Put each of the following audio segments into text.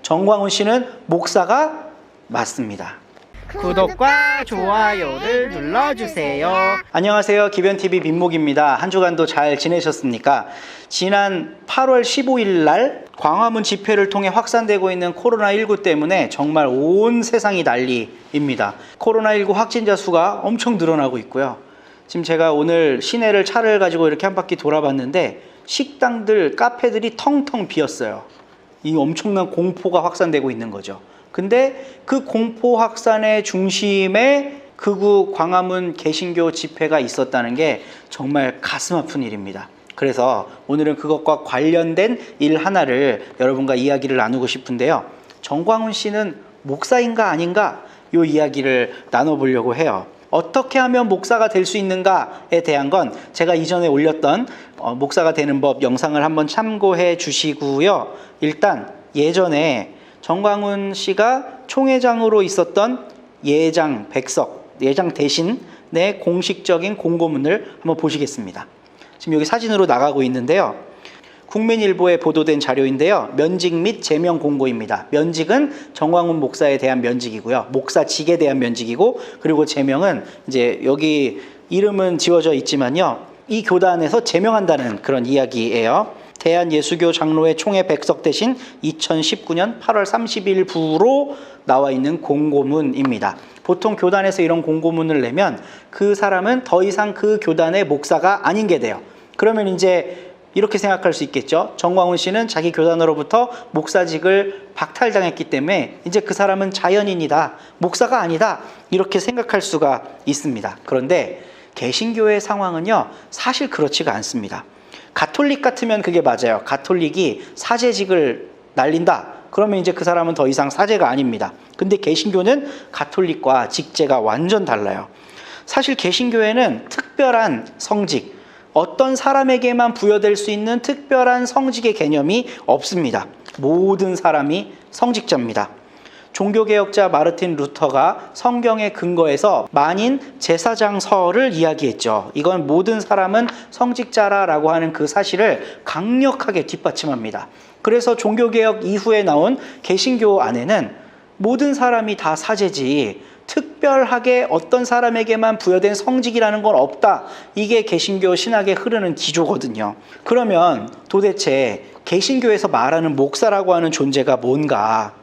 정광훈 씨는 목사가 맞습니다. 구독과 좋아요를 눌러주세요. 안녕하세요. 기변TV 민목입니다. 한 주간도 잘 지내셨습니까? 지난 8월 15일 날 광화문 집회를 통해 확산되고 있는 코로나19 때문에 정말 온 세상이 난리입니다. 코로나19 확진자 수가 엄청 늘어나고 있고요. 지금 제가 오늘 시내를 차를 가지고 이렇게 한 바퀴 돌아봤는데 식당들, 카페들이 텅텅 비었어요. 이 엄청난 공포가 확산되고 있는 거죠. 근데 그 공포 확산의 중심에 극우 광화문 개신교 집회가 있었다는 게 정말 가슴 아픈 일입니다. 그래서 오늘은 그것과 관련된 일 하나를 여러분과 이야기를 나누고 싶은데요. 정광훈 씨는 목사인가 아닌가? 이 이야기를 나눠보려고 해요. 어떻게 하면 목사가 될 수 있는가에 대한 건 제가 이전에 올렸던 목사가 되는 법 영상을 한번 참고해 주시고요. 일단 예전에 정광훈 씨가 총회장으로 있었던 예장 백석, 예장 대신의 공식적인 공고문을 한번 보시겠습니다. 지금 여기 사진으로 나가고 있는데요. 국민일보에 보도된 자료인데요. 면직 및 제명 공고입니다. 면직은 정광훈 목사에 대한 면직이고요. 목사직에 대한 면직이고, 그리고 제명은 이제 여기 이름은 지워져 있지만요. 이 교단에서 제명한다는 그런 이야기예요. 대한예수교 장로회 총회 백석 대신 2019년 8월 30일 부로 나와 있는 공고문입니다. 보통 교단에서 이런 공고문을 내면 그 사람은 더 이상 그 교단의 목사가 아닌 게 돼요. 그러면 이제 이렇게 생각할 수 있겠죠. 정광훈 씨는 자기 교단으로부터 목사직을 박탈당했기 때문에 이제 그 사람은 자연인이다, 목사가 아니다, 이렇게 생각할 수가 있습니다. 그런데 개신교의 상황은요, 사실 그렇지가 않습니다. 가톨릭 같으면 그게 맞아요. 가톨릭이 사제직을 날린다, 그러면 이제 그 사람은 더 이상 사제가 아닙니다. 근데 개신교는 가톨릭과 직제가 완전 달라요. 사실 개신교에는 특별한 성직, 어떤 사람에게만 부여될 수 있는 특별한 성직의 개념이 없습니다. 모든 사람이 성직자입니다. 종교개혁자 마르틴 루터가 성경의 근거에서 만인 제사장서를 이야기했죠. 이건 모든 사람은 성직자라고 하는 그 사실을 강력하게 뒷받침합니다. 그래서 종교개혁 이후에 나온 개신교 안에는 모든 사람이 다 사제지 특별하게 어떤 사람에게만 부여된 성직이라는 건 없다. 이게 개신교 신학에 흐르는 기조거든요. 그러면 도대체 개신교에서 말하는 목사라고 하는 존재가 뭔가?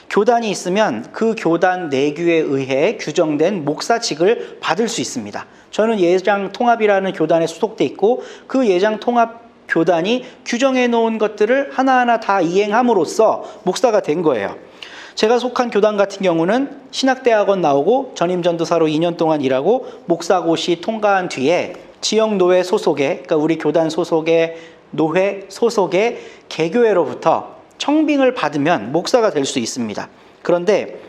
교단이 있으면 그 교단 내규에 의해 규정된 목사직을 받을 수 있습니다. 저는 예장통합이라는 교단에 소속돼 있고, 그 예장통합 교단이 규정해 놓은 것들을 하나하나 다 이행함으로써 목사가 된 거예요. 제가 속한 교단 같은 경우는 신학대학원 나오고 전임전도사로 2년 동안 일하고 목사고시 통과한 뒤에 지역노회 소속의, 그러니까 우리 교단 소속의 노회 소속의 개교회로부터 청빙을 받으면 목사가 될 수 있습니다. 그런데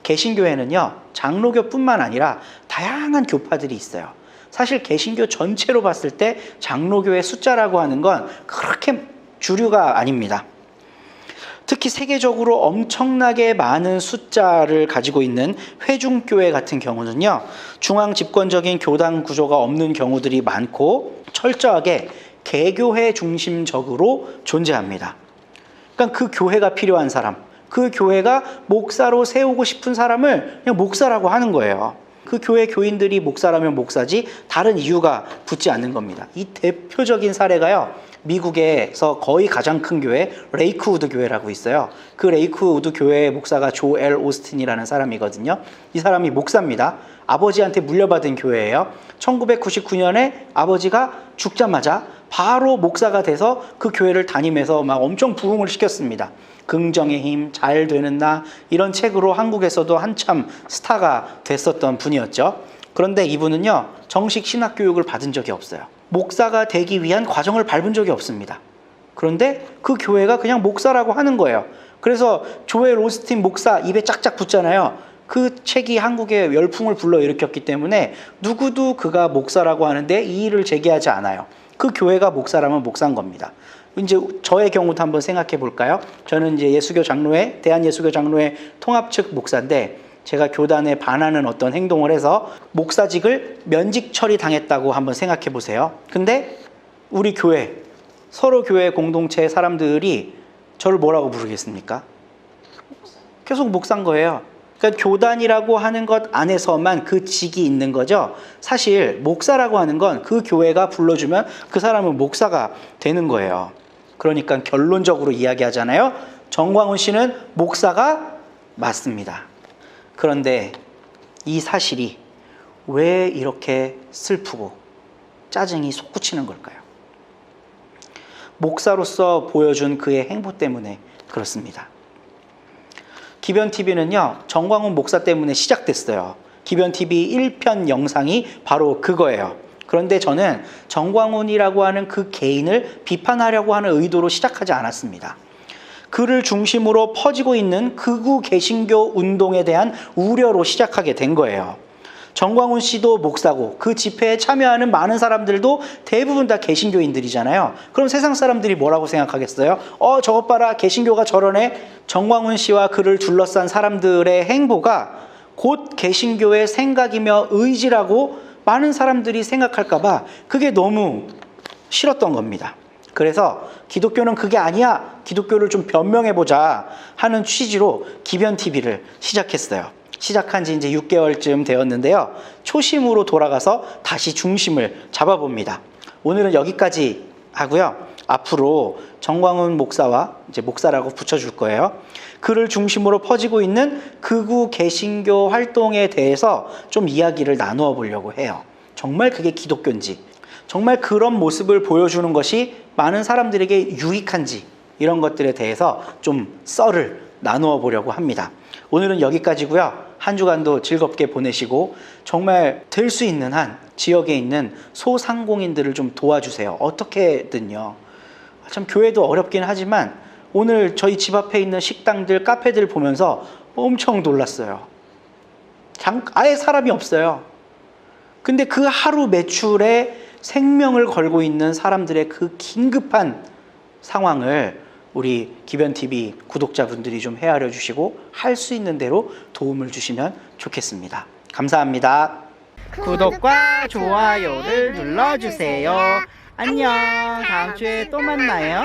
개신교회는요, 장로교뿐만 아니라 다양한 교파들이 있어요. 사실 개신교 전체로 봤을 때 장로교의 숫자라고 하는 건 그렇게 주류가 아닙니다. 특히 세계적으로 엄청나게 많은 숫자를 가지고 있는 회중교회 같은 경우는요, 중앙 집권적인 교단 구조가 없는 경우들이 많고 철저하게 개교회 중심적으로 존재합니다. 그러니까 그 교회가 필요한 사람, 그 교회가 목사로 세우고 싶은 사람을 그냥 목사라고 하는 거예요. 그 교회 교인들이 목사라면 목사지 다른 이유가 붙지 않는 겁니다. 이 대표적인 사례가요, 미국에서 거의 가장 큰 교회 레이크우드 교회라고 있어요. 그 레이크우드 교회의 목사가 조엘 오스틴이라는 사람이거든요. 이 사람이 목사입니다. 아버지한테 물려받은 교회예요. 1999년에 아버지가 죽자마자 바로 목사가 돼서 그 교회를 다니면서 막 엄청 부흥을 시켰습니다. 긍정의 힘, 잘 되는 나, 이런 책으로 한국에서도 한참 스타가 됐었던 분이었죠. 그런데 이분은요, 정식 신학 교육을 받은 적이 없어요. 목사가 되기 위한 과정을 밟은 적이 없습니다. 그런데 그 교회가 그냥 목사라고 하는 거예요. 그래서 조엘 오스틴 목사 입에 짝짝 붙잖아요. 그 책이 한국에 열풍을 불러일으켰기 때문에 누구도 그가 목사라고 하는데 이의를 제기하지 않아요. 그 교회가 목사라면 목사인 겁니다. 이제 저의 경우도 한번 생각해 볼까요? 저는 이제 예수교 장로회, 대한예수교 장로회 통합 측 목사인데, 제가 교단에 반하는 어떤 행동을 해서 목사직을 면직 처리 당했다고 한번 생각해 보세요. 근데 우리 교회, 서로 교회 공동체 사람들이 저를 뭐라고 부르겠습니까? 계속 묵산 거예요. 그러니까 교단이라고 하는 것 안에서만 그 직이 있는 거죠. 사실 목사라고 하는 건 그 교회가 불러주면 그 사람은 목사가 되는 거예요. 그러니까 결론적으로 이야기하잖아요. 정광훈 씨는 목사가 맞습니다. 그런데 이 사실이 왜 이렇게 슬프고 짜증이 솟구치는 걸까요? 목사로서 보여준 그의 행보 때문에 그렇습니다. 기변TV는요, 정광훈 목사 때문에 시작됐어요. 기변TV 1편 영상이 바로 그거예요. 그런데 저는 정광훈이라고 하는 그 개인을 비판하려고 하는 의도로 시작하지 않았습니다. 그를 중심으로 퍼지고 있는 극우 개신교 운동에 대한 우려로 시작하게 된 거예요. 정광훈 씨도 목사고 그 집회에 참여하는 많은 사람들도 대부분 다 개신교인들이잖아요. 그럼 세상 사람들이 뭐라고 생각하겠어요? 저것 봐라, 개신교가 저러네. 정광훈 씨와 그를 둘러싼 사람들의 행보가 곧 개신교의 생각이며 의지라고 많은 사람들이 생각할까 봐 그게 너무 싫었던 겁니다. 그래서 기독교는 그게 아니야, 기독교를 좀 변명해보자 하는 취지로 기변TV를 시작했어요. 시작한 지 이제 6개월쯤 되었는데요. 초심으로 돌아가서 다시 중심을 잡아봅니다. 오늘은 여기까지 하고요. 앞으로 정광훈 목사와 이제 목사라고 붙여줄 거예요. 그를 중심으로 퍼지고 있는 극우 개신교 활동에 대해서 좀 이야기를 나누어 보려고 해요. 정말 그게 기독교인지, 정말 그런 모습을 보여주는 것이 많은 사람들에게 유익한지, 이런 것들에 대해서 좀 썰을 나누어 보려고 합니다. 오늘은 여기까지고요. 한 주간도 즐겁게 보내시고 정말 될 수 있는 한 지역에 있는 소상공인들을 좀 도와주세요. 어떻게든요. 참 교회도 어렵긴 하지만 오늘 저희 집 앞에 있는 식당들, 카페들 보면서 엄청 놀랐어요. 아예 사람이 없어요. 근데 그 하루 매출에 생명을 걸고 있는 사람들의 그 긴급한 상황을 우리 기변TV 구독자분들이 좀 헤아려 주시고 할 수 있는 대로 도움을 주시면 좋겠습니다. 감사합니다. 구독과 좋아요를 눌러주세요. 안녕. 다음 주에 또 만나요.